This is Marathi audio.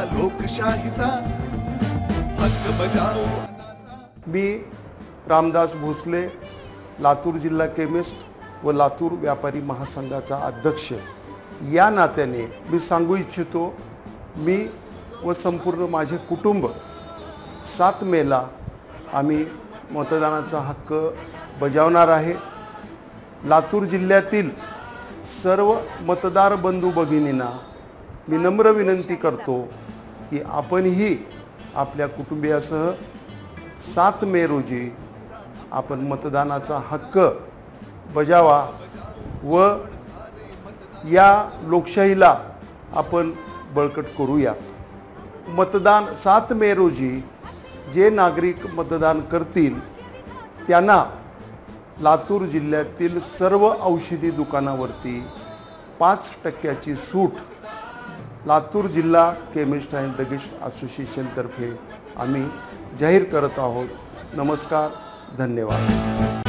लोकशाहीचा हक्क बजावू। मी रामदास भोसले, लातूर जिल्हा केमिस्ट व लातूर व्यापारी महासंघाचा अध्यक्ष या नात्याने मी सांगू इच्छितो, मी व संपूर्ण माझे कुटुंब 7 मेला आम्ही मतदानाचा हक्क बजावणार आहे। लातूर जिल्ह्यातील सर्व मतदार बंधू भगिनींना मी नम्र विनंती करतो की आपणही आपल्या कुटुंबियासह 7 मे रोजी आपण मतदानाचा हक्क बजावा व या लोकशाहीला आपण बळकट करूयात। मतदान 7 मे रोजी जे नागरिक मतदान करतील त्यांना लातूर जिल्ह्यातील सर्व औषधी दुकानावरती 5% सूट लातूर जिल्हा केमिस्ट अँड ड्रगिस्ट असोसिएशनतर्फे आम्ही जाहीर करत आहोत। नमस्कार, धन्यवाद।